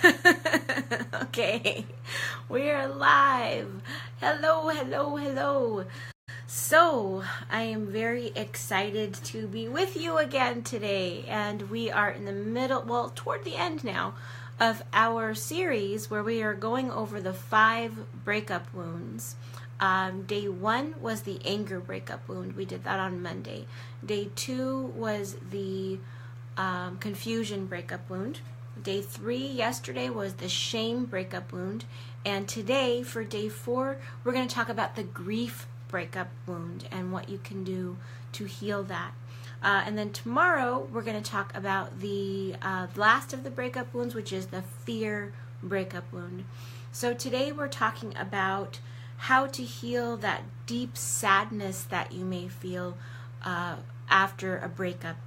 Okay, we are live. Hello, hello, hello. So, I am very excited to be with you again today, and we are in the middle, well, toward the end now, of our series where we are going over the 5 breakup wounds. Day 1 was the anger breakup wound. We did that on Monday. Day 2 was the confusion breakup wound. Day 3 yesterday was the shame breakup wound. And today, for day 4, we're going to talk about the grief breakup wound and what you can do to heal that. And then tomorrow, we're going to talk about the last of the breakup wounds, which is the fear breakup wound. So today, we're talking about how to heal that deep sadness that you may feel after a breakup.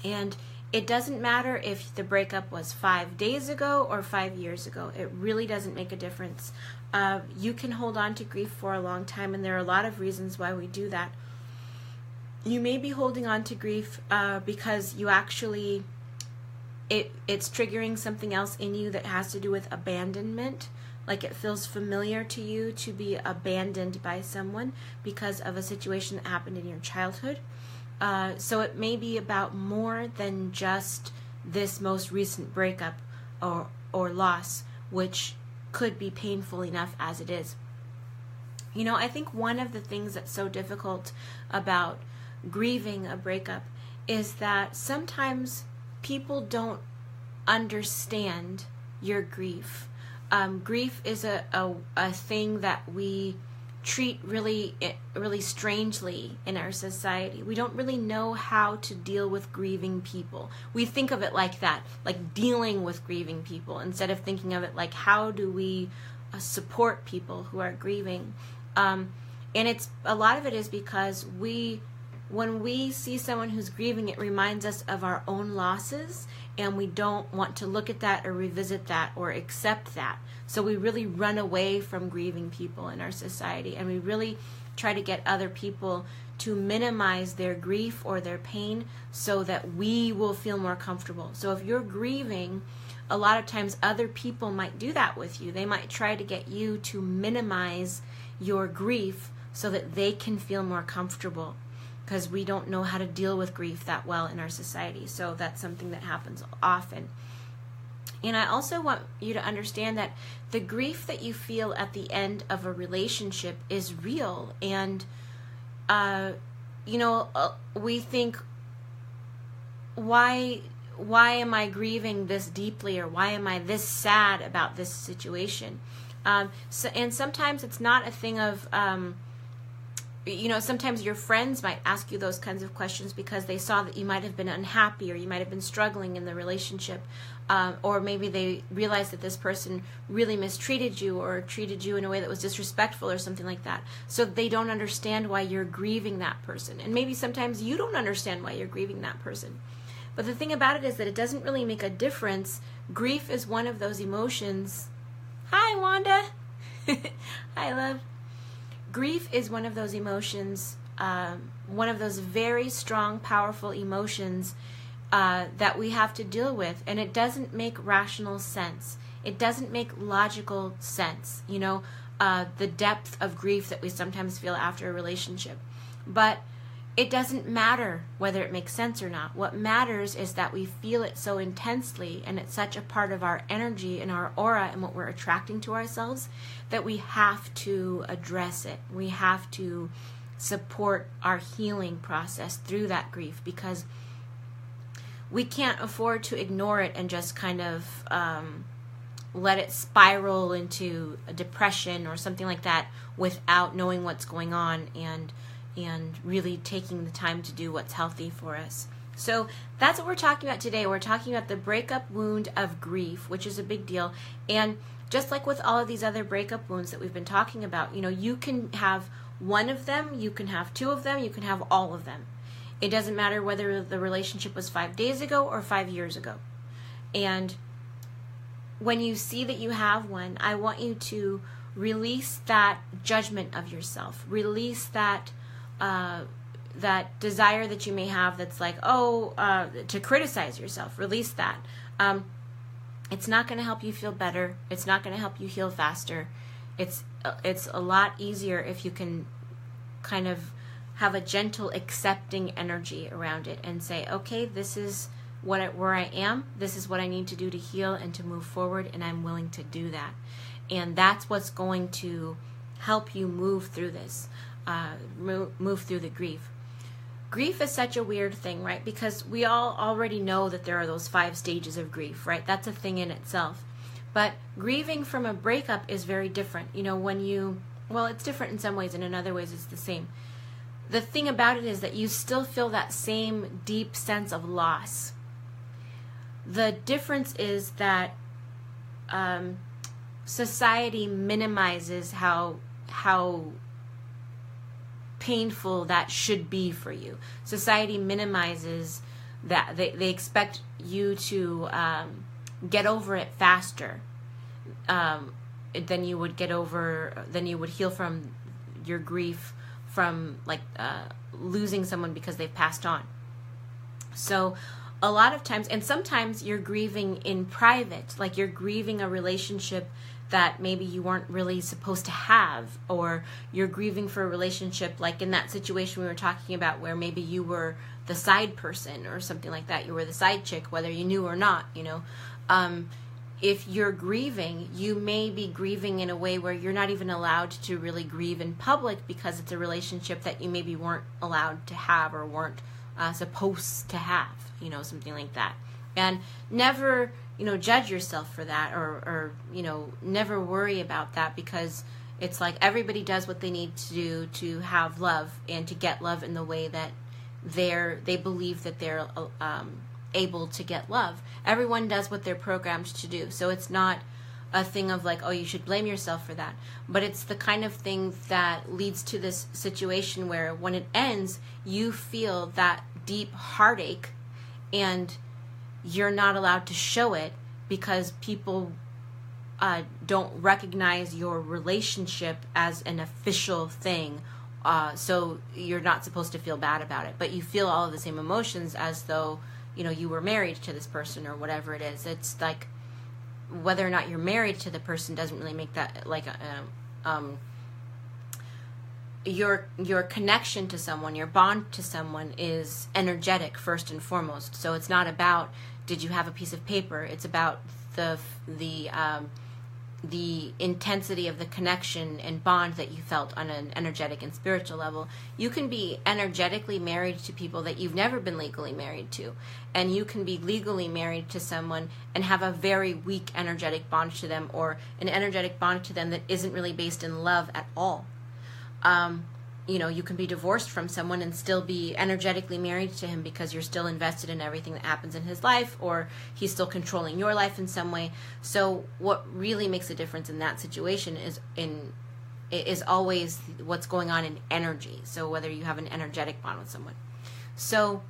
And it doesn't matter if the breakup was 5 days ago or 5 years ago. It really doesn't make a difference. You can hold on to grief for a long time, and there are a lot of reasons why we do that. You may be holding on to grief because you actually, it's triggering something else in you that has to do with abandonment. Like it feels familiar to you to be abandoned by someone because of a situation that happened in your childhood. So it may be about more than just this most recent breakup or loss, which could be painful enough as it is. You know, I think one of the things that's so difficult about grieving a breakup is that sometimes people don't understand your grief. Grief is a thing that we treat really strangely in our society. We don't really know how to deal with grieving people. We think of it like that, like dealing with grieving people, instead of thinking of it like how do we support people who are grieving. And it's a lot of it is because when we see someone who's grieving, it reminds us of our own losses, and we don't want to look at that or revisit that or accept that. So we really run away from grieving people in our society, and we really try to get other people to minimize their grief or their pain so that we will feel more comfortable. So if you're grieving, a lot of times other people might do that with you. They might try to get you to minimize your grief so that they can feel more comfortable, because we don't know how to deal with grief that well in our society. So that's something that happens often. And I also want you to understand that the grief that you feel at the end of a relationship is real. And, we think, why am I grieving this deeply, or why am I this sad about this situation? And sometimes it's not a thing of... sometimes your friends might ask you those kinds of questions because they saw that you might have been unhappy, or you might have been struggling in the relationship, or maybe they realized that this person really mistreated you or treated you in a way that was disrespectful or something like that. So they don't understand why you're grieving that person. And maybe sometimes you don't understand why you're grieving that person. But the thing about it is that it doesn't really make a difference. Grief is one of those emotions. Hi, Wanda. Hi, love. Grief is one of those emotions, one of those very strong, powerful emotions that we have to deal with. And it doesn't make rational sense. It doesn't make logical sense, the depth of grief that we sometimes feel after a relationship. But it doesn't matter whether it makes sense or not. What matters is that we feel it so intensely, and it's such a part of our energy and our aura and what we're attracting to ourselves, that we have to address it. We have to support our healing process through that grief, because we can't afford to ignore it and just kind of let it spiral into a depression or something like that without knowing what's going on and really taking the time to do what's healthy for us. So that's what we're talking about today. We're talking about the breakup wound of grief, which is a big deal. And just like with all of these other breakup wounds that we've been talking about, you can have one of them, you can have 2 of them, you can have all of them. It doesn't matter whether the relationship was 5 days ago or 5 years ago. And when you see that you have one, I want you to release that judgment of yourself. Release that desire that you may have that's like, to criticize yourself. Release that. It's not going to help you feel better. It's not going to help you heal faster. It's a lot easier if you can kind of have a gentle accepting energy around it and say, okay, this is where I am. This is what I need to do to heal and to move forward, and I'm willing to do that. And that's what's going to help you move through this, move through the grief. Grief is such a weird thing, right? Because we all already know that there are those 5 stages of grief, right? That's a thing in itself. But grieving from a breakup is very different. You know, well, it's different in some ways, and in other ways it's the same. The thing about it is that you still feel that same deep sense of loss. The difference is that society minimizes how painful that should be for you. Society minimizes that. They expect you to get over it faster than you would heal from your grief from losing someone because they've passed on. So a lot of times, and sometimes you're grieving in private, like you're grieving a relationship that maybe you weren't really supposed to have, or you're grieving for a relationship like in that situation we were talking about where maybe you were the side person or something like that. You were the side chick, whether you knew or not, you know. If you're grieving, you may be grieving in a way where you're not even allowed to really grieve in public because it's a relationship that you maybe weren't allowed to have or weren't supposed to have, you know, something like that. And never, you know, judge yourself for that, or you know, never worry about that, because it's like everybody does what they need to do to have love and to get love in the way that they believe that they're able to get love. Everyone does what they're programmed to do. So it's not a thing of like, oh, you should blame yourself for that. But it's the kind of thing that leads to this situation where when it ends, you feel that deep heartache and you're not allowed to show it because people don't recognize your relationship as an official thing. So you're not supposed to feel bad about it. But you feel all of the same emotions as though, you know, you were married to this person or whatever it is. It's like whether or not you're married to the person doesn't really make that like your connection to someone, your bond to someone is energetic first and foremost. So it's not about did you have a piece of paper. It's about the intensity of the connection and bond that you felt on an energetic and spiritual level. You can be energetically married to people that you've never been legally married to, and you can be legally married to someone and have a very weak energetic bond to them, or an energetic bond to them that isn't really based in love at all. You know, you can be divorced from someone and still be energetically married to him because you're still invested in everything that happens in his life, or he's still controlling your life in some way. So what really makes a difference in that situation is always what's going on in energy. So whether you have an energetic bond with someone. So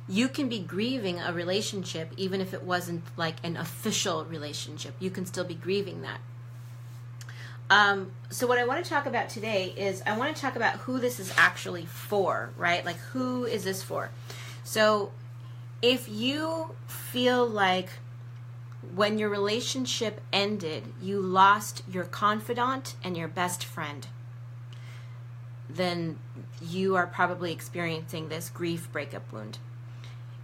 you can be grieving a relationship even if it wasn't like an official relationship. You can still be grieving that. So what I want to talk about today is I want to talk about who this is actually for, right? Like, who is this for? So if you feel like when your relationship ended, you lost your confidant and your best friend, then you are probably experiencing this grief breakup wound.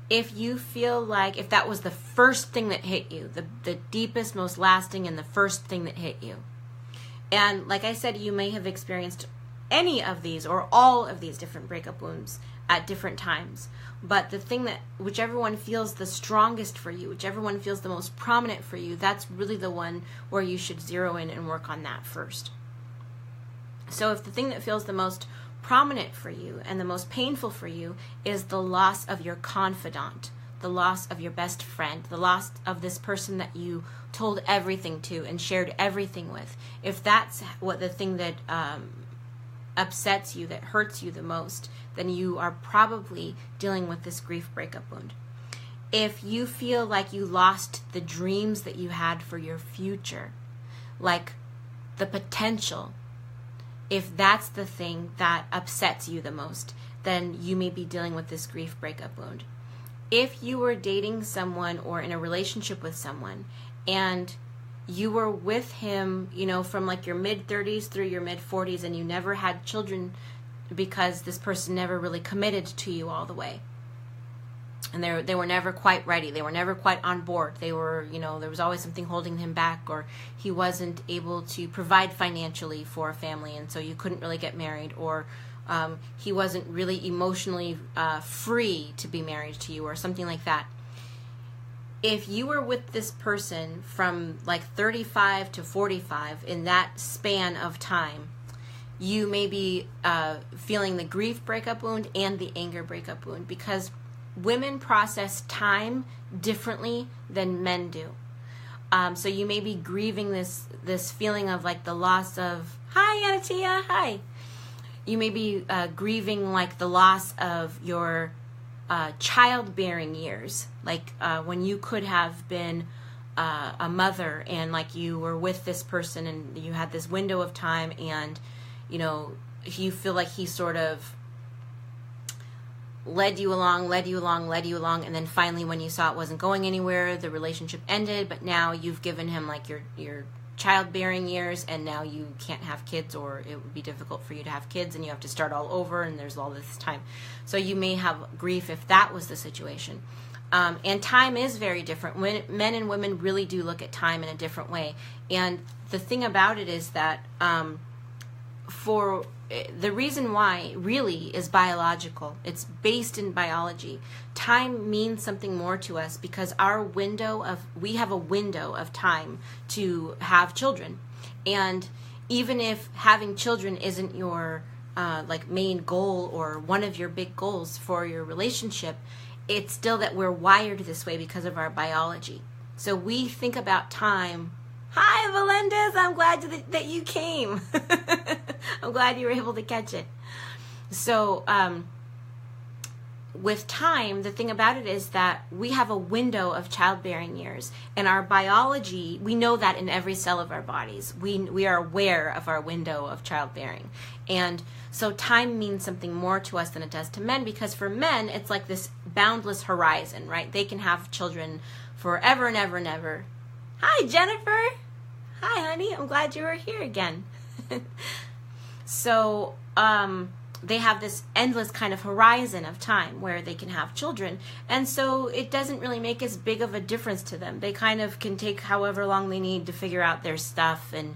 If you feel like, if that was the first thing that hit you, the deepest, most lasting, and the first thing that hit you, and like I said, you may have experienced any of these or all of these different breakup wounds at different times. But the thing that, whichever one feels the strongest for you, whichever one feels the most prominent for you, that's really the one where you should zero in and work on that first. So if the thing that feels the most prominent for you and the most painful for you is the loss of your confidant, the loss of your best friend, the loss of this person that you told everything to and shared everything with, if that's what the thing that upsets you, that hurts you the most, then you are probably dealing with this grief breakup wound. If you feel like you lost the dreams that you had for your future, like the potential, if that's the thing that upsets you the most, then you may be dealing with this grief breakup wound. If you were dating someone or in a relationship with someone and you were with him, from like your mid-30s through your mid-40s, and you never had children because this person never really committed to you all the way. And they were never quite ready. They were never quite on board. They were, there was always something holding him back, or he wasn't able to provide financially for a family, and so you couldn't really get married, or he wasn't really emotionally free to be married to you, or something like that. If you were with this person from like 35 to 45, in that span of time, you may be feeling the grief breakup wound and the anger breakup wound, because women process time differently than men do. So you may be grieving this feeling of like the loss of, hi Anatia, hi. You may be grieving like the loss of your childbearing years, like when you could have been a mother, and like you were with this person and you had this window of time, and you feel like he sort of led you along, and then finally when you saw it wasn't going anywhere, the relationship ended, but now you've given him like your childbearing years, and now you can't have kids, or it would be difficult for you to have kids, and you have to start all over, and there's all this time. So you may have grief if that was the situation. And time is very different. When men and women really do look at time in a different way. And the thing about it is that for the reason why really is biological. It's based in biology. Time means something more to us because we have a window of time to have children. And even if having children isn't your main goal or one of your big goals for your relationship, it's still that we're wired this way because of our biology. So we think about time. Hi, Melendez. I'm glad that you came. I'm glad you were able to catch it. So with time, the thing about it is that we have a window of childbearing years. And our biology, we know that in every cell of our bodies. We are aware of our window of childbearing. And so time means something more to us than it does to men, because for men, it's like this boundless horizon, right? They can have children forever and ever and ever. Hi, Jennifer. Hi, honey. I'm glad you were here again. So they have this endless kind of horizon of time where they can have children. And so it doesn't really make as big of a difference to them. They kind of can take however long they need to figure out their stuff and,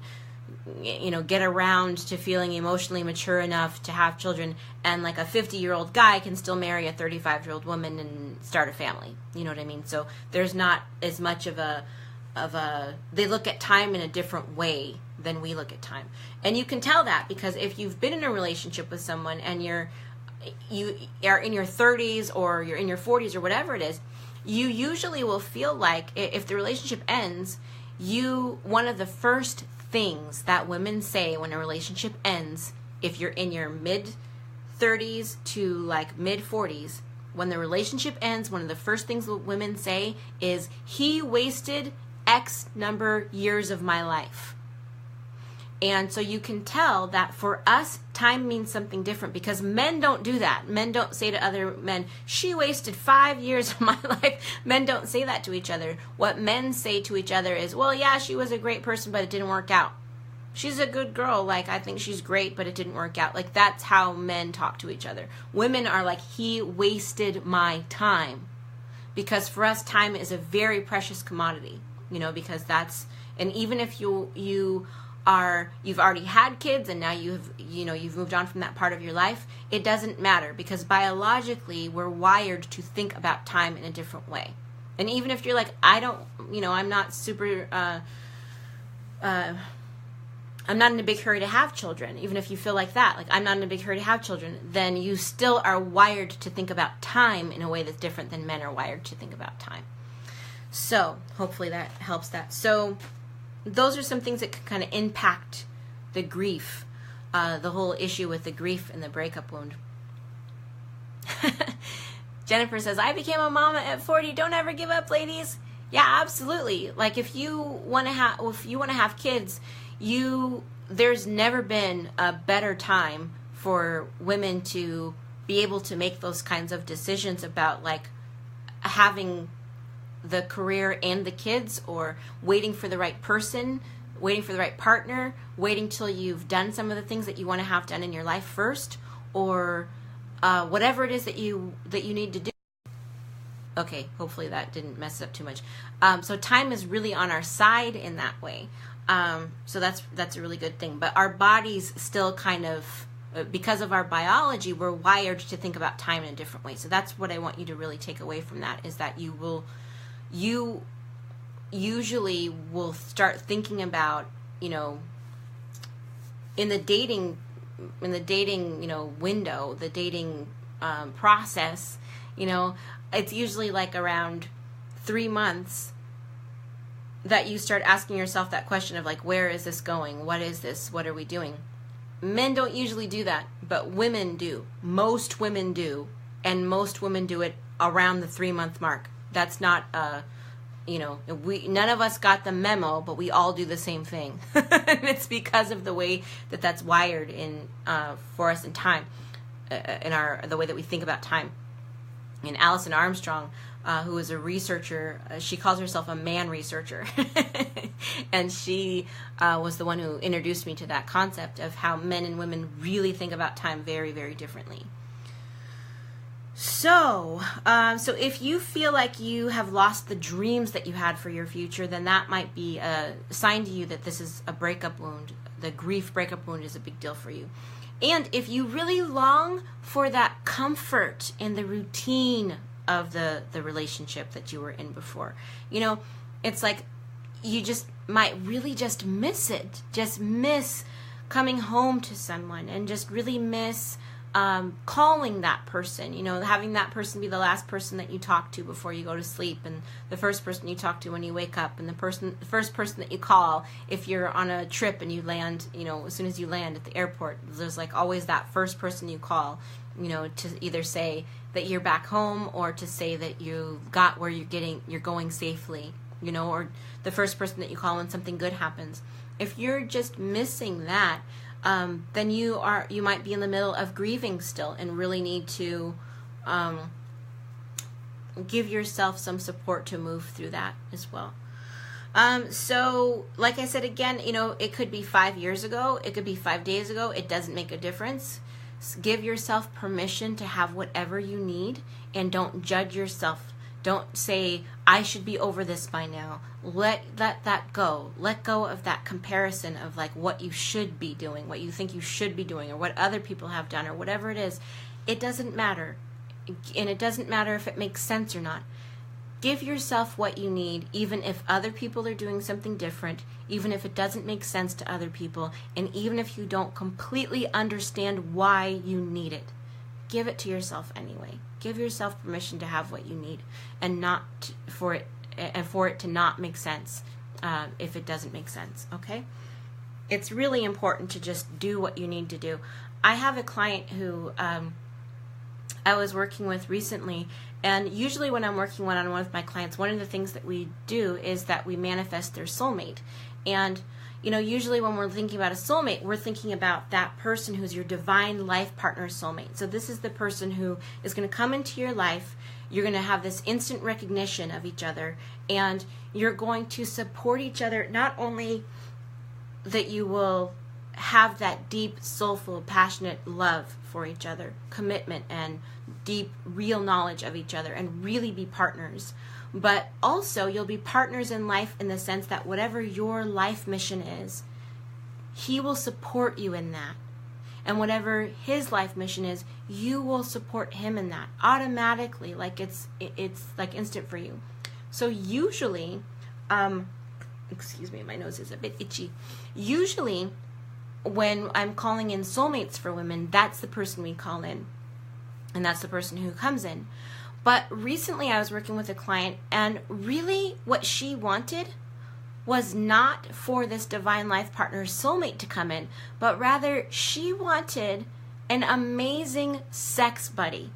get around to feeling emotionally mature enough to have children. And like a 50-year-old guy can still marry a 35-year-old woman and start a family. You know what I mean? So there's not as much of a they look at time in a different way than we look at time. And you can tell that because if you've been in a relationship with someone and you are in your 30s or you're in your 40s or whatever it is, you usually will feel like if the relationship ends, one of the first things that women say when a relationship ends, if you're in your mid 30s to like mid 40s, when the relationship ends, one of the first things that women say is, he wasted X number years of my life. And so you can tell that for us, time means something different because men don't do that. Men don't say to other men, she wasted 5 years of my life. Men don't say that to each other. What men say to each other is, well, yeah, she was a great person, but it didn't work out. She's a good girl. Like, I think she's great, but it didn't work out. Like, that's how men talk to each other. Women are like, he wasted my time. Because for us, time is a very precious commodity. Because that's, and even if you've already had kids and now you've moved on from that part of your life, it doesn't matter because biologically we're wired to think about time in a different way. And even if you're like, I'm not super, I'm not in a big hurry to have children, even if you feel like that, like I'm not in a big hurry to have children, then you still are wired to think about time in a way that's different than men are wired to think about time. So hopefully that helps that. So those are some things that can kind of impact the grief, the whole issue with the grief and the breakup wound. Jennifer says, I became a mama at 40. Don't ever give up, ladies. Yeah, absolutely. Like if you want to have kids, there's never been a better time for women to be able to make those kinds of decisions about like having the career and the kids, or waiting for the right person, waiting for the right partner, waiting till you've done some of the things that you want to have done in your life first, or whatever it is that you need to do. Okay, hopefully that didn't mess up too much. So time is really on our side in that way. So that's a really good thing. But our bodies still kind of, because of our biology, we're wired to think about time in a different way. So that's what I want you to really take away from that, is that you usually will start thinking about, in the dating window, the dating process, it's usually like around 3 months that you start asking yourself that question of like, where is this going? What is this? What are we doing? Men don't usually do that, but women do. Most women do, and most women do it around the 3-month mark. That's not, none of us got the memo, but we all do the same thing. And it's because of the way that's wired in for us in time, the way that we think about time. And Alison Armstrong, who is a researcher, she calls herself a man researcher. And she was the one who introduced me to that concept of how men and women really think about time very, very differently. So if you feel like you have lost the dreams that you had for your future, then that might be a sign to you that this is a breakup wound. The grief breakup wound is a big deal for you. And if you really long for that comfort in the routine of the relationship that you were in before, it's like you just might really just miss it. Just miss coming home to someone, and just really miss calling that person, having that person be the last person that you talk to before you go to sleep, and the first person you talk to when you wake up, and the first person that you call if you're on a trip and you land, as soon as you land at the airport, there's like always that first person you call, to either say that you're back home, or to say that you got where you're going safely, or the first person that you call when something good happens. If you're just missing that, then you might be in the middle of grieving still, and really need to give yourself some support to move through that as well. So like I said again, it could be 5 years ago, it could be 5 days ago, it doesn't make a difference. Give yourself permission to have whatever you need, and don't judge yourself. Don't say, I should be over this by now. Let that go. Let go of that comparison of like what you should be doing, what you think you should be doing, or what other people have done, or whatever it is. It doesn't matter. And it doesn't matter if it makes sense or not. Give yourself what you need, even if other people are doing something different, even if it doesn't make sense to other people, and even if you don't completely understand why you need it. Give it to yourself anyway. Give yourself permission to have what you need, and for it to not make sense if it doesn't make sense. Okay? It's really important to just do what you need to do. I have a client who I was working with recently, and usually when I'm working one-on-one with my clients, one of the things that we do is that we manifest their soulmate. And usually when we're thinking about a soulmate, we're thinking about that person who's your divine life partner soulmate. So this is the person who is going to come into your life. You're going to have this instant recognition of each other, and you're going to support each other. Not only that you will have that deep, soulful, passionate love for each other, commitment, and deep, real knowledge of each other, and really be partners. But also, you'll be partners in life in the sense that whatever your life mission is, he will support you in that. And whatever his life mission is, you will support him in that automatically, like it's like instant for you. So usually, excuse me, my nose is a bit itchy. Usually, when I'm calling in soulmates for women, that's the person we call in, and that's the person who comes in. But recently I was working with a client, and really what she wanted was not for this divine life partner soulmate to come in, but rather she wanted an amazing sex buddy.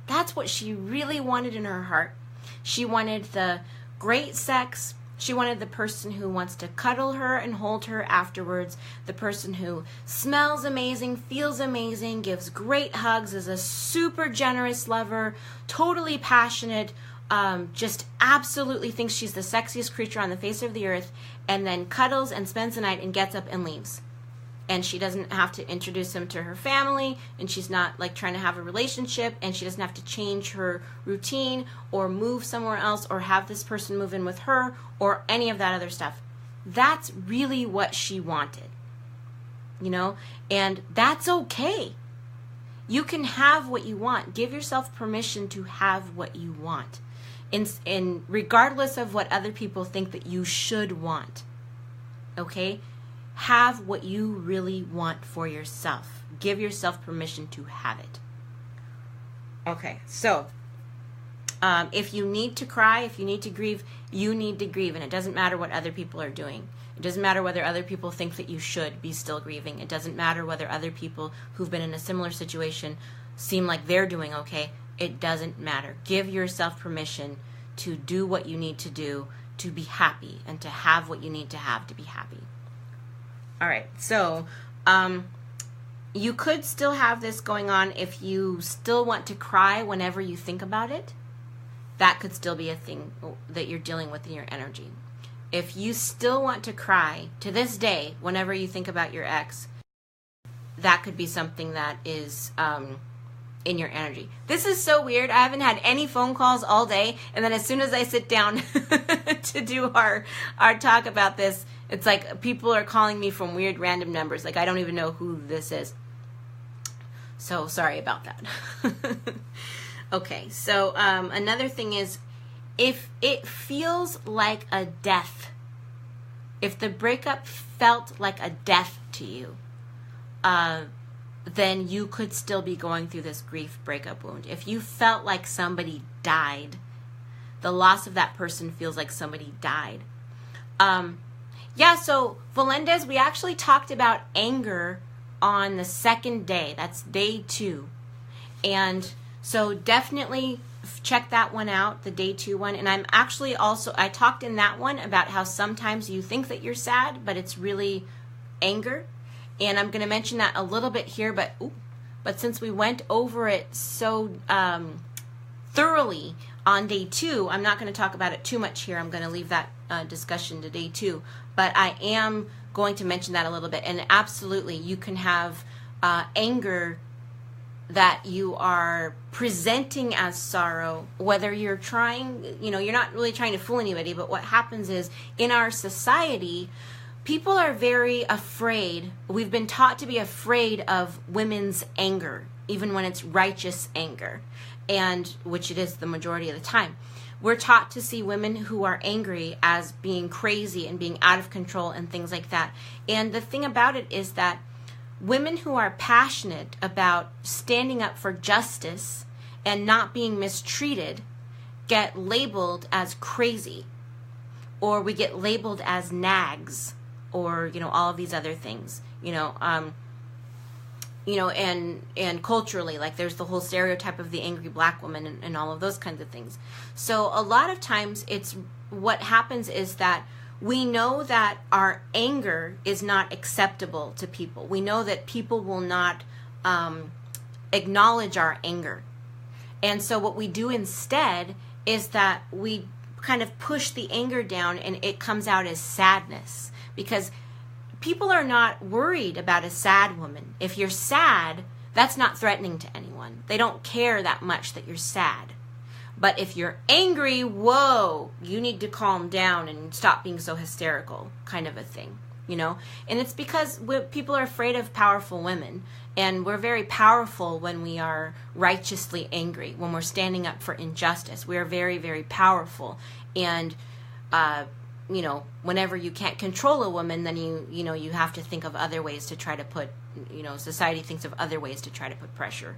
That's what she really wanted in her heart. She wanted the great sex. She wanted the person who wants to cuddle her and hold her afterwards, the person who smells amazing, feels amazing, gives great hugs, is a super generous lover, totally passionate, just absolutely thinks she's the sexiest creature on the face of the earth, and then cuddles and spends the night and gets up and leaves. And she doesn't have to introduce him to her family, and she's not like trying to have a relationship, and she doesn't have to change her routine or move somewhere else or have this person move in with her or any of that other stuff. That's really what she wanted, you know, and that's okay. You can have what you want. Give yourself permission to have what you want, in regardless of what other people think that you should want. Okay? Have what you really want for yourself. Give yourself permission to have it. Okay, so if you need to cry, if you need to grieve, you need to grieve, and it doesn't matter what other people are doing. It doesn't matter whether other people think that you should be still grieving. It doesn't matter whether other people who've been in a similar situation seem like they're doing okay. It doesn't matter. Give yourself permission to do what you need to do to be happy and to have what you need to have to be happy. All right, so you could still have this going on if you still want to cry whenever you think about it. That could still be a thing that you're dealing with in your energy. If you still want to cry to this day whenever you think about your ex, that could be something that is in your energy. This is so weird. I haven't had any phone calls all day, and then as soon as I sit down to do our talk about this, it's like people are calling me from weird random numbers. Like I don't even know who this is. So sorry about that. Okay, so another thing is, if it feels like a death, if the breakup felt like a death to you, then you could still be going through this grief breakup wound. If you felt like somebody died, the loss of that person feels like somebody died. Yeah, so Melendez, we actually talked about anger on the second day. That's day 2. And so definitely check that one out, the day 2 one. And I'm actually also, I talked in that one about how sometimes you think that you're sad, but it's really anger. And I'm going to mention that a little bit here, but since we went over it so thoroughly on day 2, I'm not going to talk about it too much here. I'm going to leave that discussion to day 2. But I am going to mention that a little bit. And absolutely, you can have anger that you are presenting as sorrow, whether you're trying, you're not really trying to fool anybody, but what happens is in our society, people are very afraid. We've been taught to be afraid of women's anger, even when it's righteous anger, and which it is the majority of the time. We're taught to see women who are angry as being crazy and being out of control and things like that. And the thing about it is that women who are passionate about standing up for justice and not being mistreated get labeled as crazy, or we get labeled as nags, or all of these other things, and culturally, like there's the whole stereotype of the angry black woman and all of those kinds of things. So a lot of times what happens is that we know that our anger is not acceptable to people. We know that people will not acknowledge our anger. And so what we do instead is that we kind of push the anger down, and it comes out as sadness, because people are not worried about a sad woman. If you're sad, that's not threatening to anyone. They don't care that much that you're sad. But if you're angry, whoa, you need to calm down and stop being so hysterical, kind of a thing, And it's because people are afraid of powerful women, and we're very powerful when we are righteously angry, when we're standing up for injustice. We are very, very powerful. And whenever you can't control a woman, then you have to think of other ways to try to put, society thinks of other ways to try to put pressure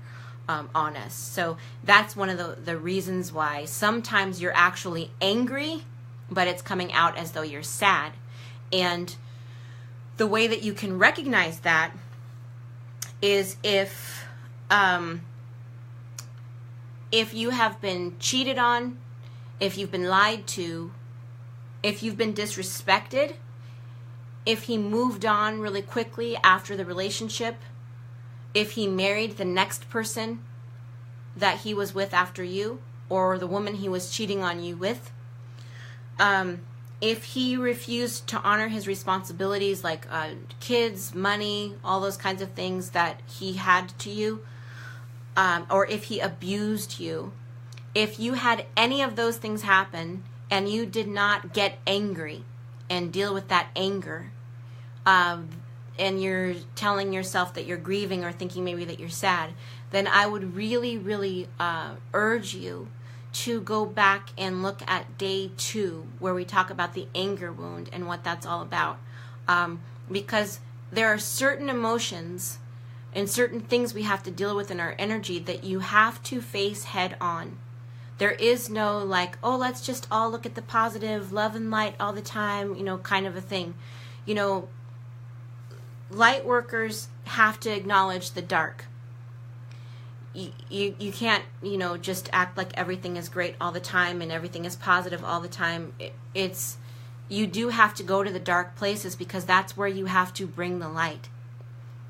on us. So that's one of the reasons why sometimes you're actually angry, but it's coming out as though you're sad. And the way that you can recognize that is if you have been cheated on, if you've been lied to, if you've been disrespected, if he moved on really quickly after the relationship, if he married the next person that he was with after you, or the woman he was cheating on you with. If he refused to honor his responsibilities, like kids, money, all those kinds of things that he had to you, or if he abused you, if you had any of those things happen and you did not get angry and deal with that anger, and you're telling yourself that you're grieving or thinking maybe that you're sad, then I would really, really urge you to go back and look at day 2, where we talk about the anger wound and what that's all about. Because there are certain emotions and certain things we have to deal with in our energy that you have to face head on. There is no like, oh, let's just all look at the positive, love and light all the time, kind of a thing. Light workers have to acknowledge the dark. You can't, just act like everything is great all the time and everything is positive all the time. You do have to go to the dark places, because that's where you have to bring the light.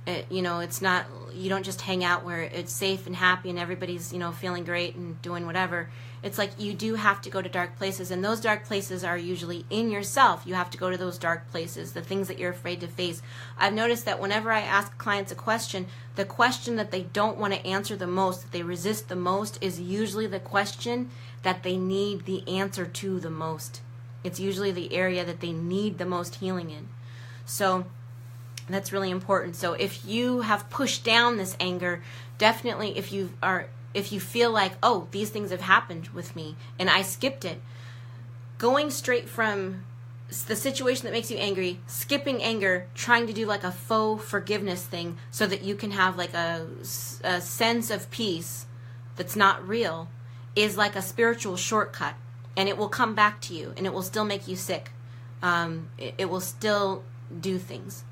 It's not, you don't just hang out where it's safe and happy and everybody's, feeling great and doing whatever. It's like you do have to go to dark places, and those dark places are usually in yourself. You have to go to those dark places, the things that you're afraid to face. I've noticed that whenever I ask clients a question, the question that they don't want to answer the most, that they resist the most, is usually the question that they need the answer to the most. It's usually the area that they need the most healing in. So that's really important. So if you have pushed down this anger, definitely if you feel like, oh, these things have happened with me and I skipped it, going straight from the situation that makes you angry, skipping anger, trying to do like a faux forgiveness thing so that you can have like a sense of peace that's not real, is like a spiritual shortcut, and it will come back to you and it will still make you sick. It will still do things.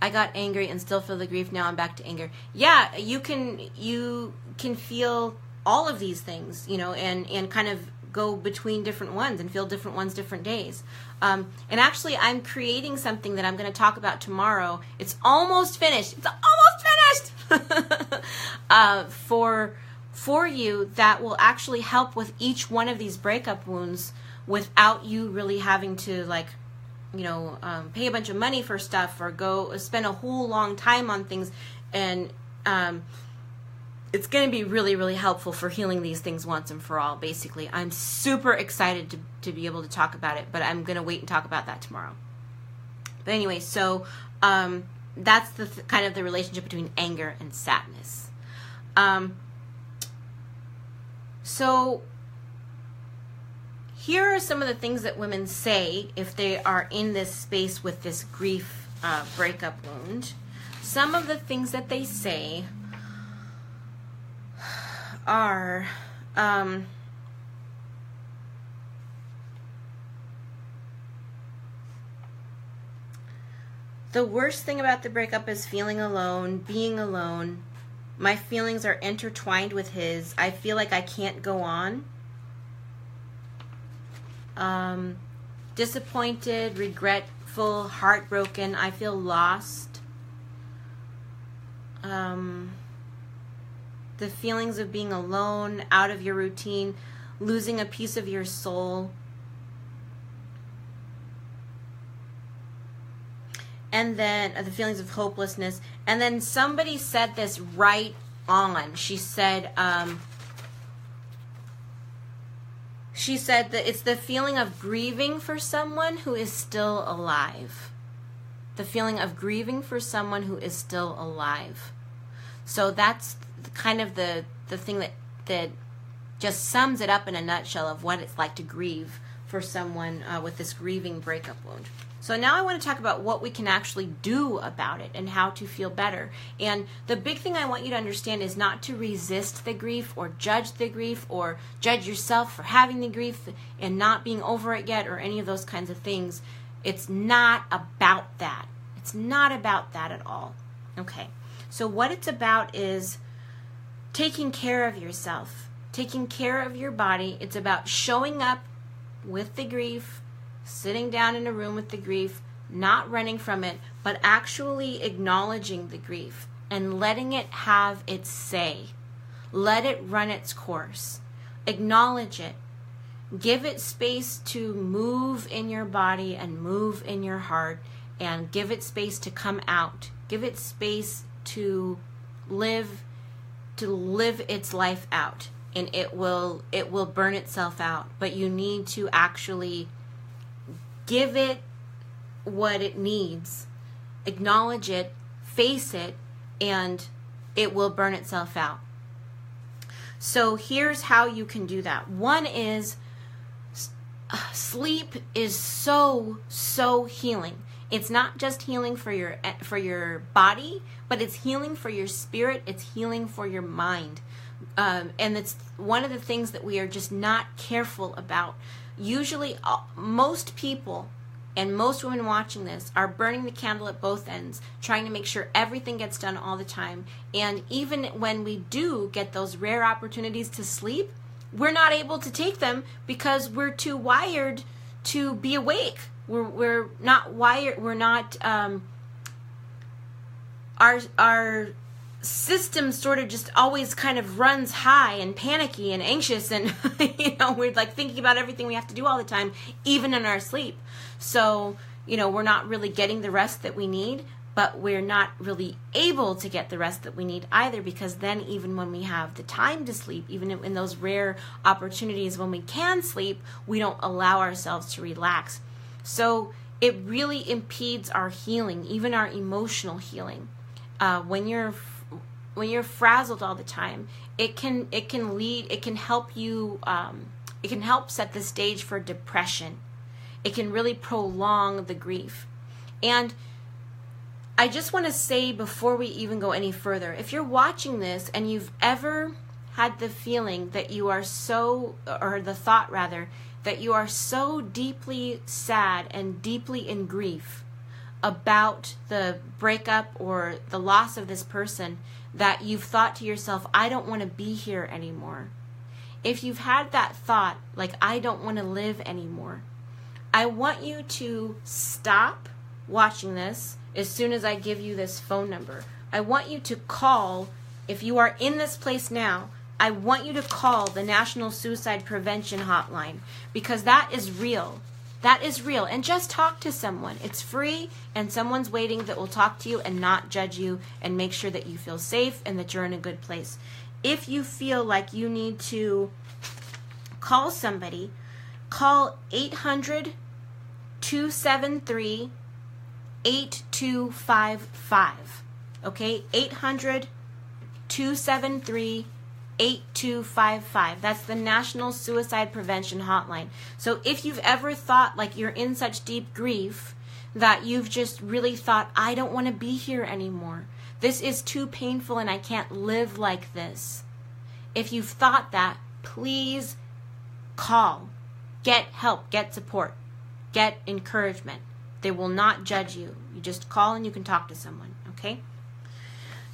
I got angry and still feel the grief. Now I'm back to anger. Yeah, you can feel all of these things, and kind of go between different ones and feel different ones different days. And actually, I'm creating something that I'm going to talk about tomorrow. It's almost finished. It's almost finished! For you, that will actually help with each one of these breakup wounds without you really having to pay a bunch of money for stuff or go spend a whole long time on things. And it's going to be really, really helpful for healing these things once and for all, basically. I'm super excited to be able to talk about it, but I'm going to wait and talk about that tomorrow. But anyway, so that's the kind of the relationship between anger and sadness. So here are some of the things that women say if they are in this space with this grief breakup wound. Some of the things that they say are the worst thing about the breakup is feeling alone, being alone. My feelings are intertwined with his. I feel like I can't go on. Disappointed, regretful, heartbroken. I feel lost. The feelings of being alone, out of your routine, losing a piece of your soul. And then the feelings of hopelessness. And then somebody said this right on. She said that it's the feeling of grieving for someone who is still alive. The feeling of grieving for someone who is still alive. So that's kind of the thing that just sums it up in a nutshell of what it's like to grieve for someone with this grieving breakup wound. So now I want to talk about what we can actually do about it and how to feel better. And the big thing I want you to understand is not to resist the grief or judge the grief or judge yourself for having the grief and not being over it yet or any of those kinds of things. It's not about that. It's not about that at all. Okay. So what it's about is taking care of yourself, taking care of your body. It's about showing up with the grief, sitting down in a room with the grief, not running from it, but actually acknowledging the grief and letting it have its say. Let it run its course. Acknowledge it. Give it space to move in your body and move in your heart, and give it space to come out. Give it space to live its life out, and it will burn itself out. But you need to actually give it what it needs, acknowledge it, face it, and it will burn itself out. So here's how you can do that. One is sleep is so healing. It's not just healing for your body, but it's healing for your spirit. It's healing for your mind. And it's one of the things that we are just not careful about. Usually, most people and most women watching this are burning the candle at both ends, trying to make sure everything gets done all the time. And even when we do get those rare opportunities to sleep, we're not able to take them because we're too wired to be awake. We're not wired. We're not. Our system sort of just always kind of runs high and panicky and anxious, and we're like thinking about everything we have to do all the time, even in our sleep. So we're not really getting the rest that we need, but we're not really able to get the rest that we need either, because then even when we have the time to sleep, even in those rare opportunities when we can sleep, we don't allow ourselves to relax. So it really impedes our healing, even our emotional healing. When you're frazzled all the time, it can help you. It can help set the stage for depression. It can really prolong the grief. And I just want to say before we even go any further, if you're watching this and you've ever had the feeling that you are the thought rather, that you are so deeply sad and deeply in grief about the breakup or the loss of this person, that you've thought to yourself, I don't want to be here anymore. If you've had that thought, like, I don't want to live anymore, I want you to stop watching this as soon as I give you this phone number. I want you to call, if you are in this place now, I want you to call the National Suicide Prevention Hotline, because that is real. That is real. And just talk to someone. It's free, and someone's waiting that will talk to you and not judge you and make sure that you feel safe and that you're in a good place. If you feel like you need to call somebody, call 800-273-8255. Okay? 800-273-8255. That's the National Suicide Prevention Hotline. So if you've ever thought like you're in such deep grief that you've just really thought, I don't want to be here anymore, this is too painful and I can't live like this. If you've thought that, please call. Get help. Get support. Get encouragement. They will not judge you. You just call and you can talk to someone, okay?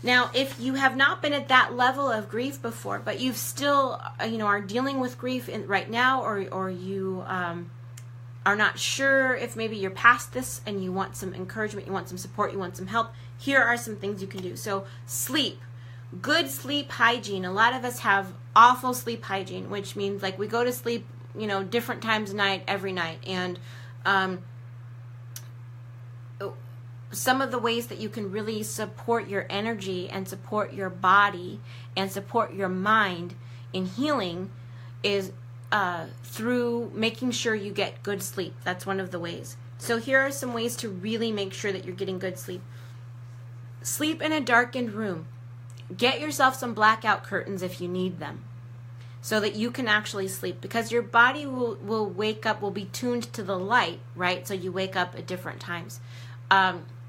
Now, if you have not been at that level of grief before, but you've still, are dealing with grief right now, or you are not sure if maybe you're past this and you want some encouragement, you want some support, you want some help, here are some things you can do. So, sleep. Good sleep hygiene. A lot of us have awful sleep hygiene, which means like we go to sleep, different times of night, every night. And some of the ways that you can really support your energy and support your body and support your mind in healing is through making sure you get good sleep. That's one of the ways. So here are some ways to really make sure that you're getting good sleep. Sleep in a darkened room. Get yourself some blackout curtains if you need them, so that you can actually sleep, because your body will wake up, will be tuned to the light, right? So you wake up at different times.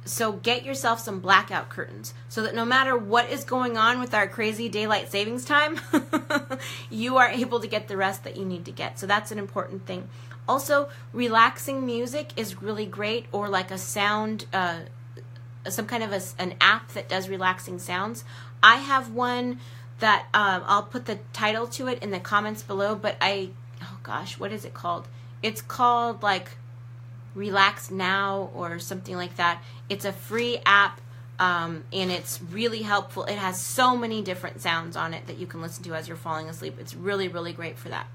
So get yourself some blackout curtains so that no matter what is going on with our crazy daylight savings time, you are able to get the rest that you need to get. So that's an important thing. Also, relaxing music is really great, or like a sound, some kind of an app that does relaxing sounds. I have one that I'll put the title to it in the comments below, but what is it called? It's called like Relax Now or something like that. It's a free app. and it's really helpful. It has so many different sounds on it that you can listen to as you're falling asleep. It's really, really great for that.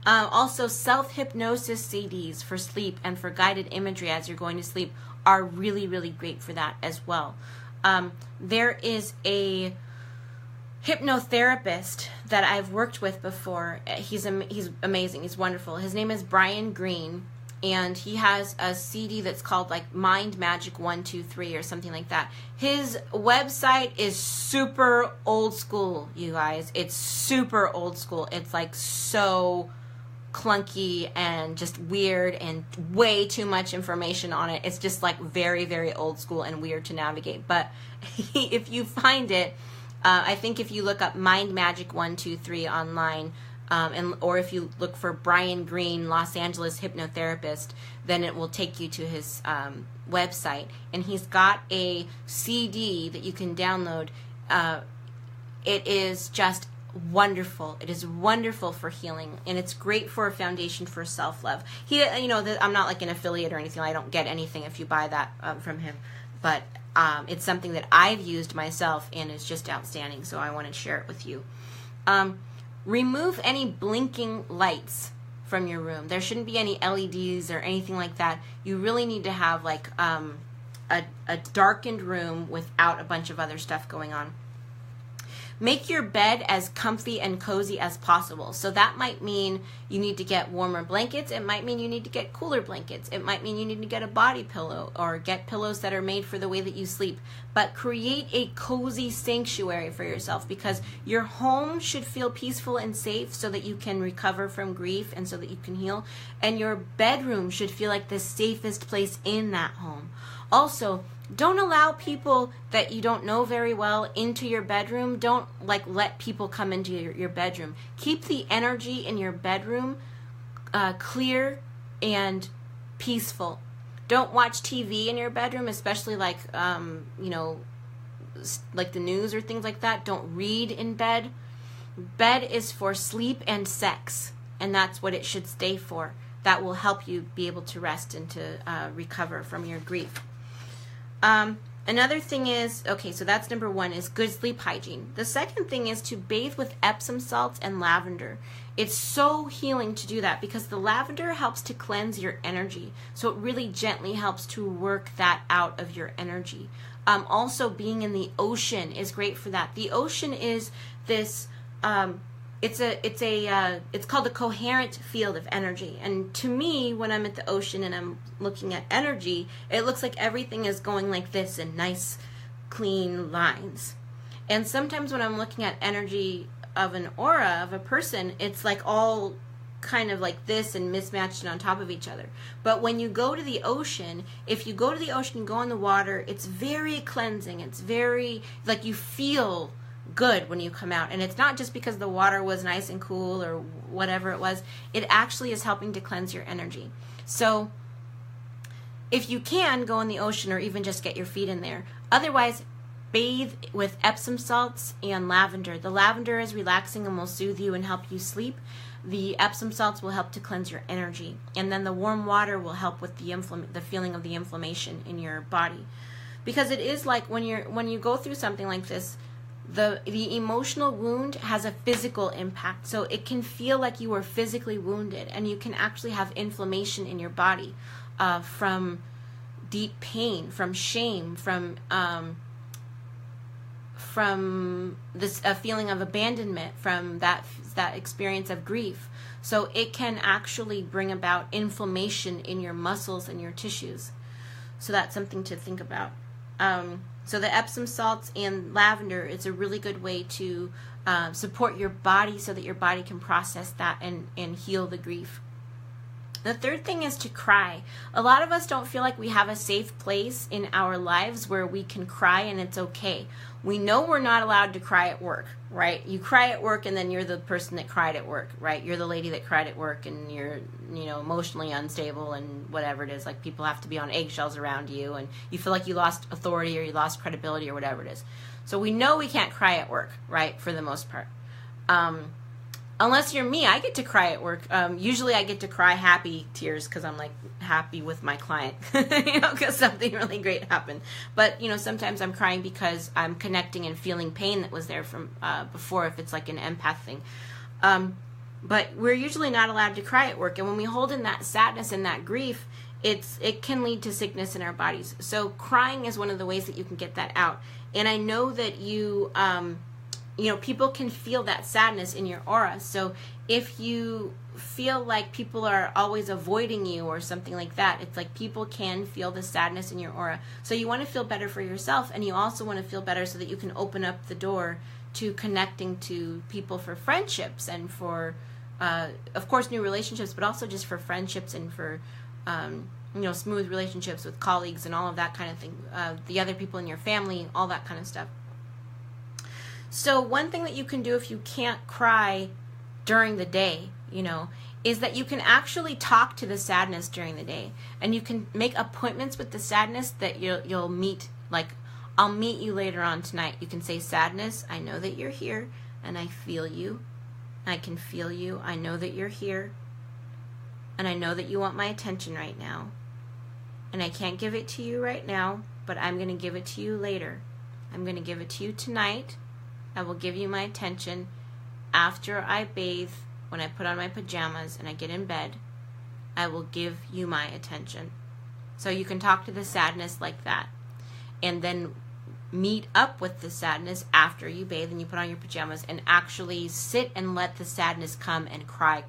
Also, self-hypnosis CDs for sleep and for guided imagery as you're going to sleep are really, really great for that as well. There is a hypnotherapist that I've worked with before. He's amazing. He's wonderful. His name is Brian Green, and he has a CD that's called like Mind Magic 123 or something like that. His website is super old school, you guys. It's super old school. It's like so clunky and just weird and way too much information on it. It's just like very, very old school and weird to navigate. But if you find it, I think if you look up Mind Magic 123 online, or if you look for Brian Green, Los Angeles hypnotherapist, then it will take you to his website. And he's got a CD that you can download. It is just wonderful. It is wonderful for healing, and it's great for a foundation for self-love. I'm not like an affiliate or anything. I don't get anything if you buy that from him, but it's something that I've used myself and is just outstanding, so I want to share it with you. Remove any blinking lights from your room. There shouldn't be any LEDs or anything like that. You really need to have like a darkened room without a bunch of other stuff going on. Make your bed as comfy and cozy as possible. So that might mean you need to get warmer blankets. It might mean you need to get cooler blankets. It might mean you need to get a body pillow or get pillows that are made for the way that you sleep. But create a cozy sanctuary for yourself, because your home should feel peaceful and safe so that you can recover from grief and so that you can heal. And your bedroom should feel like the safest place in that home. Also, don't allow people that you don't know very well into your bedroom. Don't let people come into your bedroom. Keep the energy in your bedroom clear and peaceful. Don't watch TV in your bedroom, especially like the news or things like that. Don't read in bed. Bed is for sleep and sex, and that's what it should stay for. That will help you be able to rest and to recover from your grief. Another thing is, okay, so that's number one, is good sleep hygiene. The second thing is to bathe with Epsom salts and lavender. It's so healing to do that because the lavender helps to cleanse your energy. So it really gently helps to work that out of your energy. Also, being in the ocean is great for that. The ocean is this, it's called a coherent field of energy. And to me, when I'm at the ocean and I'm looking at energy, it looks like everything is going like this in nice, clean lines. And sometimes when I'm looking at energy of an aura of a person, it's like all kind of like this and mismatched and on top of each other. But when you go to the ocean, if you go to the ocean and go in the water, it's very cleansing. It's very, like, you feel good when you come out. And it's not just because the water was nice and cool or whatever it was. It actually is helping to cleanse your energy. So if you can, go in the ocean or even just get your feet in there. Otherwise, bathe with Epsom salts and lavender. The lavender is relaxing and will soothe you and help you sleep. The Epsom salts will help to cleanse your energy. And then the warm water will help with the feeling of the inflammation in your body. Because it is like when you go through something like this, the emotional wound has a physical impact. So it can feel like you were physically wounded, and you can actually have inflammation in your body from deep pain, from shame, from this feeling of abandonment, from that experience of grief. So it can actually bring about inflammation in your muscles and your tissues. So that's something to think about. So the Epsom salts and lavender is a really good way to support your body so that your body can process that and heal the grief. The third thing is to cry. A lot of us don't feel like we have a safe place in our lives where we can cry and it's okay. We know we're not allowed to cry at work, right? You cry at work and then you're the person that cried at work, right? You're the lady that cried at work and you're, emotionally unstable and whatever it is. Like, people have to be on eggshells around you and you feel like you lost authority or you lost credibility or whatever it is. So we know we can't cry at work, right? For the most part. unless you're me, I get to cry at work. Usually I get to cry happy tears because I'm like happy with my client, because something really great happened. But, sometimes I'm crying because I'm connecting and feeling pain that was there from before, if it's like an empath thing. But we're usually not allowed to cry at work. And when we hold in that sadness and that grief, it can lead to sickness in our bodies. So crying is one of the ways that you can get that out. And I know that people can feel that sadness in your aura. So if you feel like people are always avoiding you or something like that, it's like people can feel the sadness in your aura. So you want to feel better for yourself, and you also want to feel better so that you can open up the door to connecting to people for friendships and for, of course, new relationships, but also just for friendships and for, smooth relationships with colleagues and all of that kind of thing, the other people in your family, all that kind of stuff. So one thing that you can do if you can't cry during the day, is that you can actually talk to the sadness during the day, and you can make appointments with the sadness that you'll meet. Like, I'll meet you later on tonight. You can say, sadness, I know that you're here, and I feel you. I can feel you. I know that you're here, and I know that you want my attention right now, and I can't give it to you right now, but I'm going to give it to you later. I'm going to give it to you tonight. I will give you my attention after I bathe, when I put on my pajamas and I get in bed. I will give you my attention. So you can talk to the sadness like that, and then meet up with the sadness after you bathe and you put on your pajamas, and actually sit and let the sadness come and cry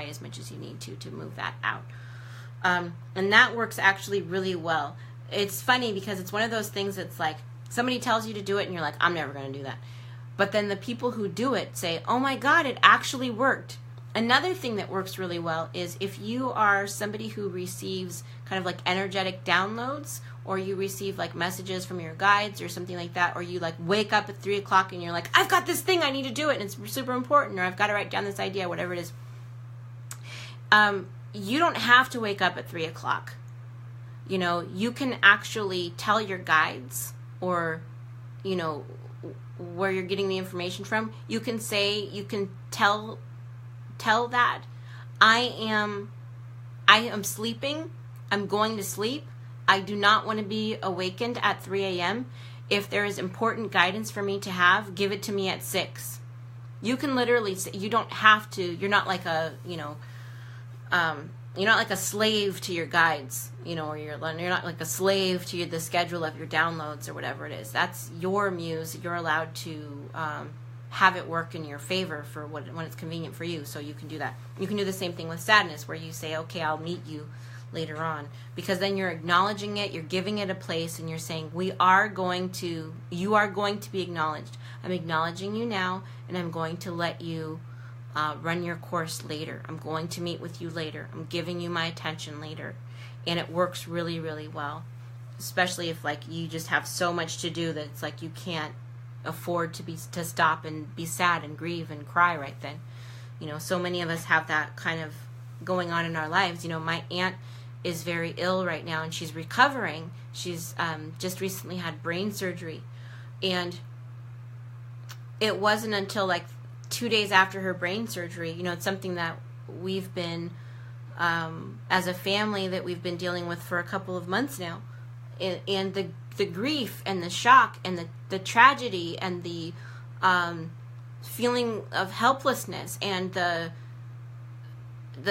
as much as you need to move that out. And that works actually really well. It's funny because it's one of those things that's like, somebody tells you to do it and you're like, I'm never going to do that. But then the people who do it say, oh my God, it actually worked. Another thing that works really well is if you are somebody who receives kind of like energetic downloads, or you receive like messages from your guides or something like that, or you like wake up at 3 o'clock and you're like, I've got this thing, I need to do it, and it's super important, or I've got to write down this idea, whatever it is. You don't have to wake up at 3 o'clock. You can actually tell your guides, or, where you're getting the information from. You can tell that I am sleeping. I'm going to sleep. I do not want to be awakened at 3 a.m. If there is important guidance for me to have, give it to me at 6. You can literally say, you don't have to, you're not like a, you're not like a slave to your guides, or you're not like a slave to the schedule of your downloads or whatever it is. That's your muse. You're allowed to have it work in your favor for when it's convenient for you, so you can do that. You can do the same thing with sadness, where you say, okay, I'll meet you later on, because then you're acknowledging it, you're giving it a place, and you're saying, you are going to be acknowledged. I'm acknowledging you now, and I'm going to let you run your course later. I'm going to meet with you later. I'm giving you my attention later. And it works really, really well, especially if like you just have so much to do that it's like you can't afford to stop and be sad and grieve and cry right then. So many of us have that kind of going on in our lives. My aunt is very ill right now, and she's recovering. She's just recently had brain surgery, and it wasn't until like 2 days after her brain surgery, it's something that we've been, as a family, that we've been dealing with for a couple of months now. And the grief and the shock and the tragedy and the feeling of helplessness and the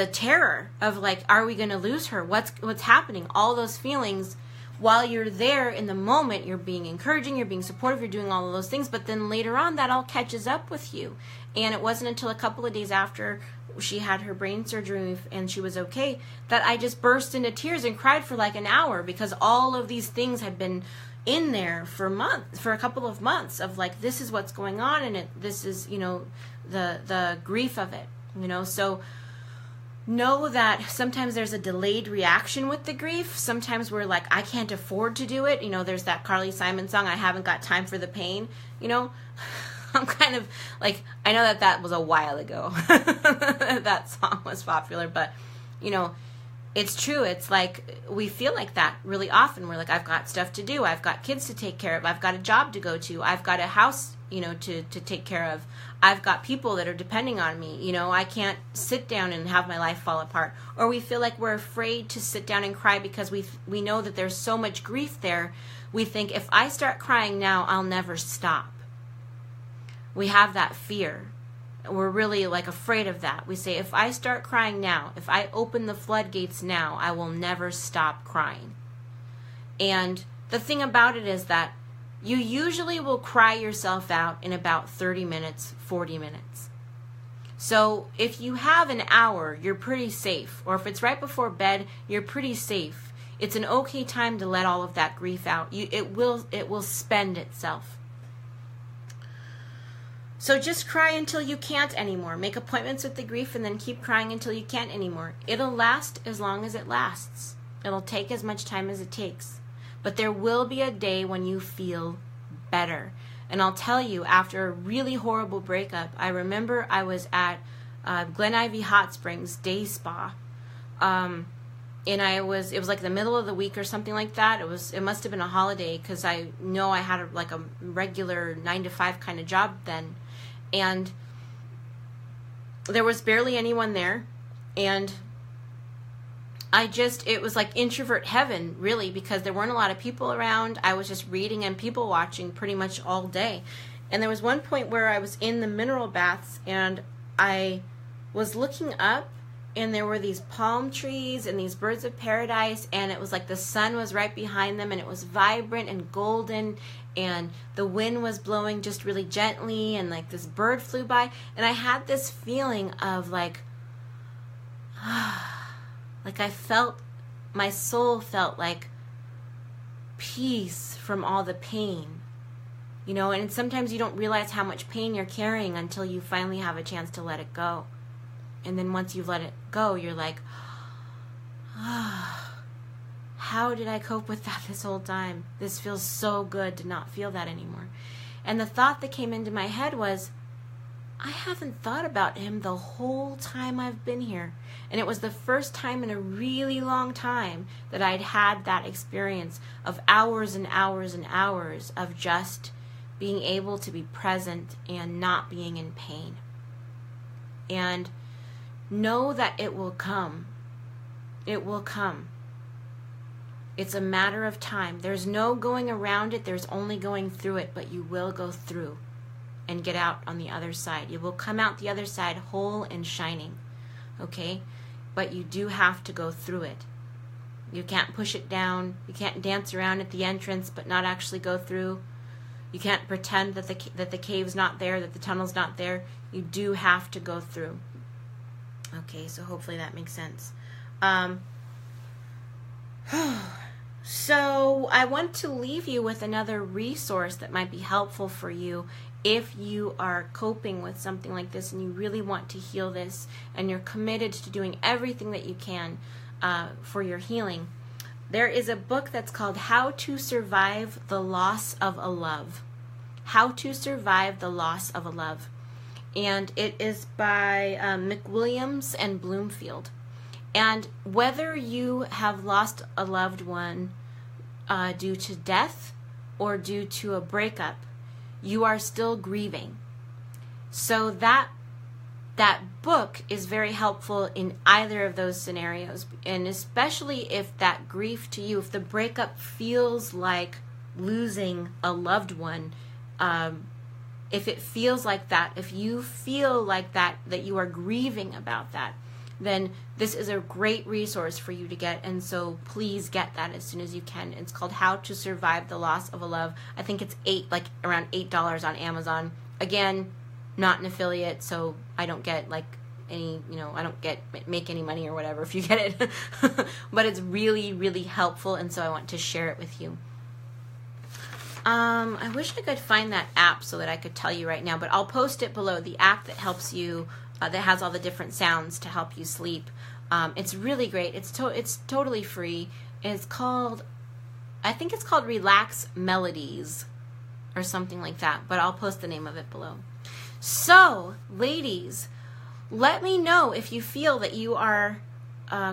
terror of like, are we going to lose her? What's happening? All those feelings. While you're there in the moment, you're being encouraging, you're being supportive, you're doing all of those things, but then later on that all catches up with you. And it wasn't until a couple of days after she had her brain surgery and she was okay that I just burst into tears and cried for like an hour, because all of these things had been in there for a couple of months of like, this is what's going on, and this is, the grief of it, so know that sometimes there's a delayed reaction with the grief. Sometimes we're like, I can't afford to do it. There's that Carly Simon song, I haven't got time for the pain. I'm kind of like, I know that was a while ago. That song was popular, but it's true. It's like, we feel like that really often. We're like, I've got stuff to do. I've got kids to take care of. I've got a job to go to. I've got a house to take care of. I've got people that are depending on me. I can't sit down and have my life fall apart. Or we feel like we're afraid to sit down and cry because we know that there's so much grief there. We think, if I start crying now, I'll never stop. We have that fear. We're really afraid of that. We say, if I start crying now, if I open the floodgates now, I will never stop crying. And the thing about it is that you usually will cry yourself out in about 30 minutes, 40 minutes. So if you have an hour, you're pretty safe. Or if it's right before bed, you're pretty safe. It's an okay time to let all of that grief out. It will spend itself. So just cry until you can't anymore. Make appointments with the grief and then keep crying until you can't anymore. It'll last as long as it lasts. It'll take as much time as it takes. But there will be a day when you feel better. And I'll tell you, after a really horrible breakup, I remember I was at Glen Ivy Hot Springs Day Spa. And it was the middle of the week or something like that. It must have been a holiday, because I know I had a regular 9-to-5 kind of job then. And there was barely anyone there. And it was like introvert heaven, really, because there weren't a lot of people around. I was just reading and people watching pretty much all day. And there was one point where I was in the mineral baths and I was looking up, and there were these palm trees and these birds of paradise, and it was like the sun was right behind them, and it was vibrant and golden, and the wind was blowing just really gently, and this bird flew by, and I had this feeling of my soul felt like peace from all the pain, and sometimes you don't realize how much pain you're carrying until you finally have a chance to let it go. And then once you've let it go, you're like, how did I cope with that this whole time? This feels so good to not feel that anymore. And the thought that came into my head was, I haven't thought about him the whole time I've been here. And it was the first time in a really long time that I'd had that experience of hours and hours and hours of just being able to be present and not being in pain. And know that it will come. It will come. It's a matter of time. There's no going around it. There's only going through it, but you will go through and get out on the other side. You will come out the other side whole and shining, okay? But you do have to go through it. You can't push it down. You can't dance around at the entrance but not actually go through. You can't pretend that the cave's not there, that the tunnel's not there. You do have to go through. Okay, so hopefully that makes sense. So I want to leave you with another resource that might be helpful for you if you are coping with something like this and you really want to heal this and you're committed to doing everything that you can for your healing. There is a book that's called How to Survive the Loss of a Love. How to Survive the Loss of a Love. And it is by McWilliams and Bloomfield. And whether you have lost a loved one due to death or due to a breakup, you are still grieving. So that book is very helpful in either of those scenarios, and especially if that grief to you, if the breakup feels like losing a loved one, if it feels like that, if you feel like that you are grieving about that, then this is a great resource for you to get, and so please get that as soon as you can. It's called How to Survive the Loss of a Love. I think it's around $8 on Amazon. Again, not an affiliate, so I don't get any, I don't make any money or whatever if you get it. But it's really, really helpful, and so I want to share it with you. I wish I could find that app so that I could tell you right now, but I'll post it below. The app that helps you, that has all the different sounds to help you sleep. It's really great. It's totally free. It's called, I think it's called Relax Melodies or something like that, but I'll post the name of it below. So, ladies, let me know if you feel that you are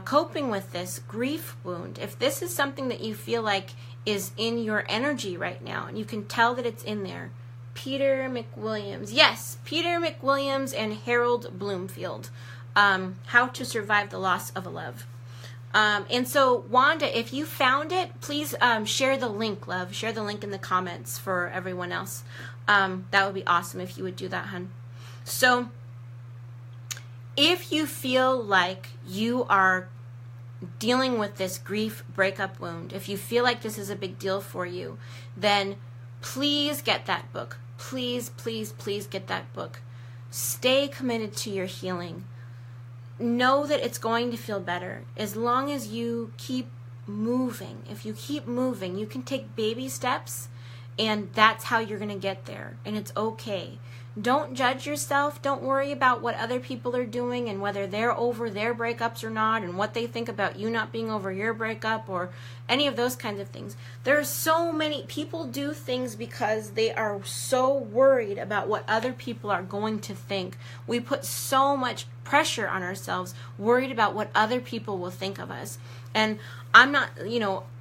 coping with this grief wound. If this is something that you feel like is in your energy right now, and you can tell that it's in there, Peter McWilliams. Yes, Peter McWilliams and Harold Bloomfield. How to Survive the Loss of a Love. And so, Wanda, if you found it, please share the link, love. Share the link in the comments for everyone else. That would be awesome if you would do that, hun. So, if you feel like you are dealing with this grief breakup wound, if you feel like this is a big deal for you, then please get that book. Please, please, please get that book. Stay committed to your healing. Know that it's going to feel better as long as you keep moving. If you keep moving, you can take baby steps, and that's how you're going to get there. And it's okay. Don't judge yourself. Don't worry about what other people are doing and whether they're over their breakups or not, and what they think about you not being over your breakup or any of those kinds of things. There are so many people do things because they are so worried about what other people are going to think. We put so much pressure on ourselves, worried about what other people will think of us. And I'm not,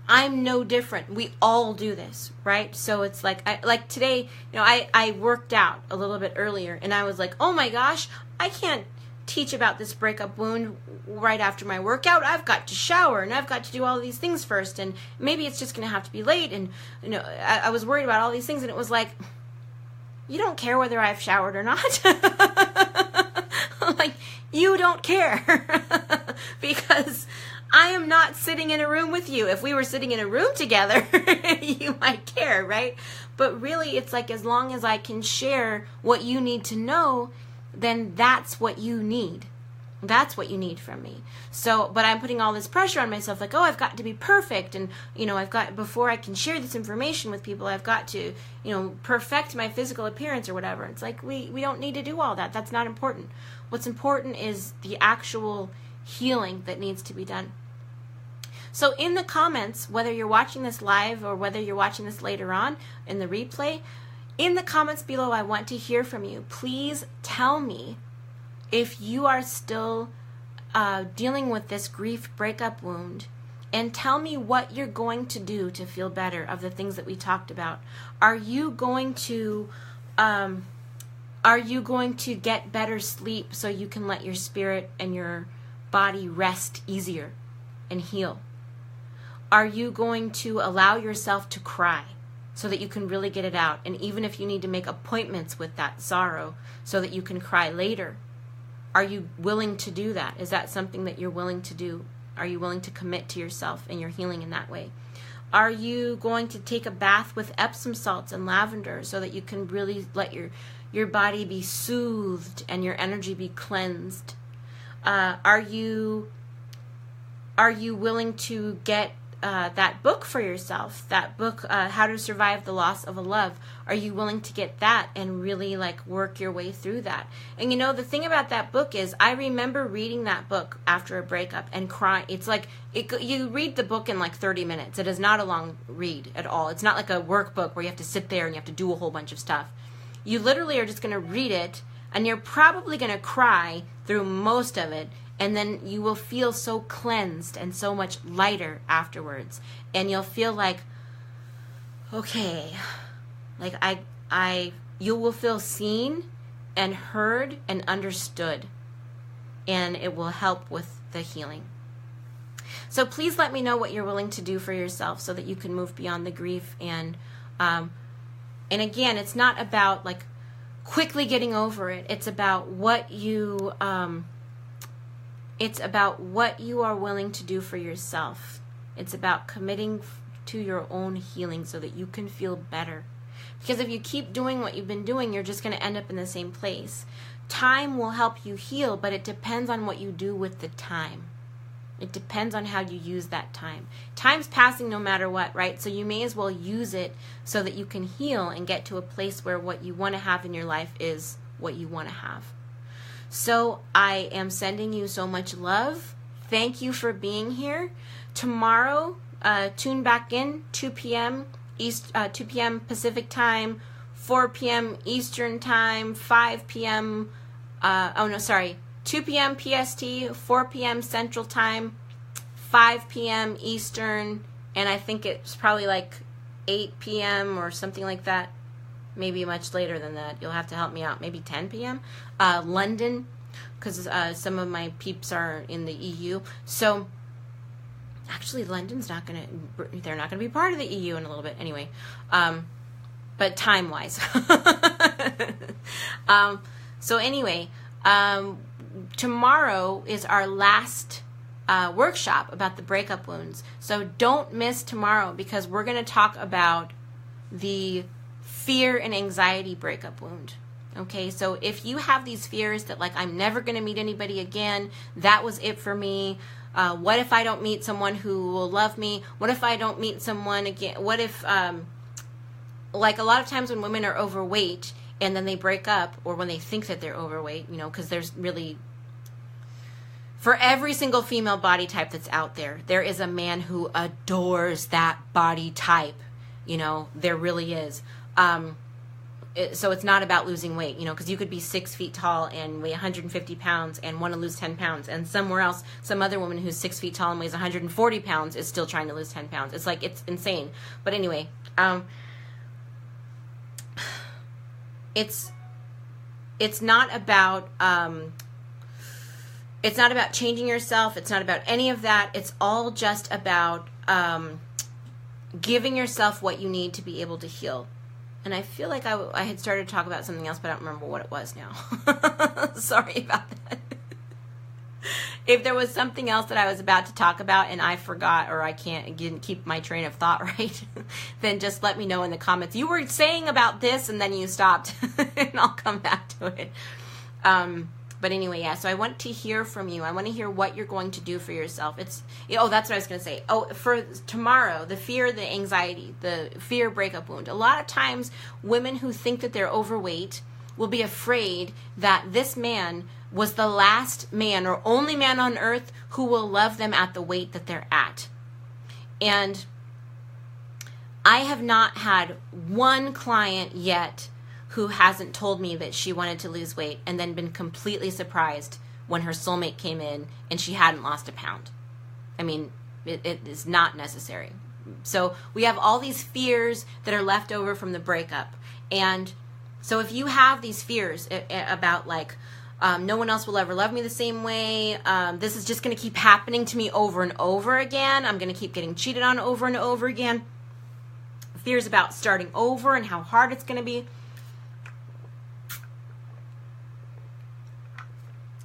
I'm no different. We all do this, right? So it's like today, I worked out a little bit earlier, and I was like, oh my gosh, I can't teach about this breakup wound right after my workout. I've got to shower, and I've got to do all these things first, and maybe it's just going to have to be late. And I was worried about all these things, and it was like, you don't care whether I've showered or not. Like, you don't care. Because I am not sitting in a room with you. If we were sitting in a room together, you might care, right? But really, it's like, as long as I can share what you need to know, then that's what you need. That's what you need from me. So, but I'm putting all this pressure on myself, like, oh, I've got to be perfect, and before I can share this information with people, I've got to, perfect my physical appearance or whatever. It's like, we don't need to do all that. That's not important. What's important is the actual healing that needs to be done. So in the comments, whether you're watching this live or whether you're watching this later on in the replay, in the comments below, I want to hear from you. Please tell me if you are still dealing with this grief breakup wound, and tell me what you're going to do to feel better of the things that we talked about. Are you going to get better sleep so you can let your spirit and your body rest easier and heal? Are you going to allow yourself to cry so that you can really get it out? And even if you need to make appointments with that sorrow so that you can cry later, are you willing to do that? Is that something that you're willing to do? Are you willing to commit to yourself and your healing in that way? Are you going to take a bath with Epsom salts and lavender so that you can really let your body be soothed and your energy be cleansed? Are you willing to get that book for yourself? That book, How to Survive the Loss of a Love. Are you willing to get that and really work your way through that? And the thing about that book is, I remember reading that book after a breakup and crying. It's like you read the book in 30 minutes. It is not a long read at all. It's not like a workbook where you have to sit there and you have to do a whole bunch of stuff. You literally are just going to read it, and you're probably going to cry through most of it, and then you will feel so cleansed and so much lighter afterwards. And you'll feel like, okay, you will feel seen and heard and understood, and it will help with the healing. So please let me know what you're willing to do for yourself so that you can move beyond the grief. And again, it's not about quickly getting over it. It's about what you are willing to do for yourself. It's about committing to your own healing so that you can feel better. Because if you keep doing what you've been doing, you're just going to end up in the same place. Time will help you heal, but it depends on what you do with the time. It depends on how you use that time. Time's passing no matter what, right? So you may as well use it so that you can heal and get to a place where what you want to have in your life is what you want to have. So I am sending you so much love. Thank you for being here. Tomorrow, tune back in, 2 p.m. 2 p.m. Pacific time, 4 p.m. Eastern time, 5 p.m. 2 p.m. PST, 4 p.m. Central time, 5 p.m. Eastern, and I think it's probably 8 p.m. or something like that. maybe much later than that. You'll have to help me out. Maybe 10 p.m. London, because some of my peeps are in the EU. So actually, London's not going to, they're not going to be part of the EU in a little bit anyway. But time-wise. So anyway, tomorrow is our last workshop about the breakup wounds. So don't miss tomorrow, because we're going to talk about the fear and anxiety breakup wound. Okay, so if you have these fears that, like, I'm never going to meet anybody again, that was it for me, what if I don't meet someone who will love me, what if I don't meet someone again, what if, like, a lot of times when women are overweight and then they break up, or when they think that they're overweight, you know, because there's really, for every single female body type that's out there, there is a man who adores that body type. You know, there really is. So it's not about losing weight, you know, because you could be 6 feet tall and weigh 150 pounds and want to lose 10 pounds. And somewhere else, some other woman who's 6 feet tall and weighs 140 pounds is still trying to lose 10 pounds. It's like, it's insane. But anyway, it's not about, it's not about changing yourself. It's not about any of that. It's all just about giving yourself what you need to be able to heal. And I feel like I had started to talk about something else, but I don't remember what it was now. Sorry about that. If there was something else that I was about to talk about and I forgot, or I didn't keep my train of thought right, then just let me know in the comments. You were saying about this and then you stopped, and I'll come back to it. But anyway, yeah, so I want to hear from you. I want to hear what you're going to do for yourself. That's what I was going to say. Oh, for tomorrow, the fear, the anxiety, the fear breakup wound. A lot of times, women who think that they're overweight will be afraid that this man was the last man or only man on earth who will love them at the weight that they're at. And I have not had one client yet who hasn't told me that she wanted to lose weight and then been completely surprised when her soulmate came in and she hadn't lost a pound. I mean, it is not necessary. So we have all these fears that are left over from the breakup. And so if you have these fears about, like, no one else will ever love me the same way, this is just going to keep happening to me over and over again, I'm going to keep getting cheated on over and over again, fears about starting over and how hard it's going to be,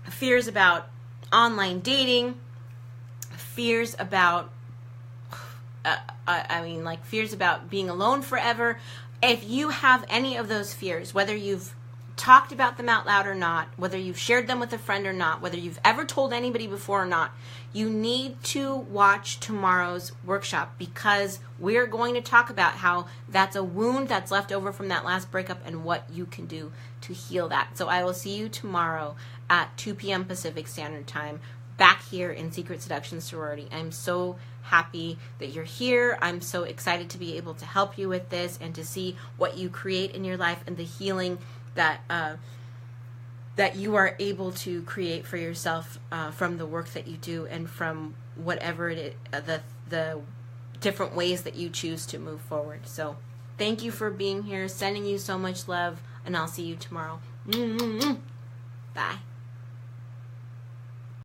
fears about online dating, fears about, fears about being alone forever. If you have any of those fears, whether you've talked about them out loud or not, whether you've shared them with a friend or not, whether you've ever told anybody before or not, you need to watch tomorrow's workshop, because we're going to talk about how that's a wound that's left over from that last breakup and what you can do to heal that. So I will see you tomorrow at 2 p.m. Pacific Standard Time back here in Secret Seduction Sorority. I'm so happy that you're here. I'm so excited to be able to help you with this and to see what you create in your life and the healing that that you are able to create for yourself from the work that you do and from whatever it is, the different ways that you choose to move forward. So thank you for being here, sending you so much love, and I'll see you tomorrow. Bye.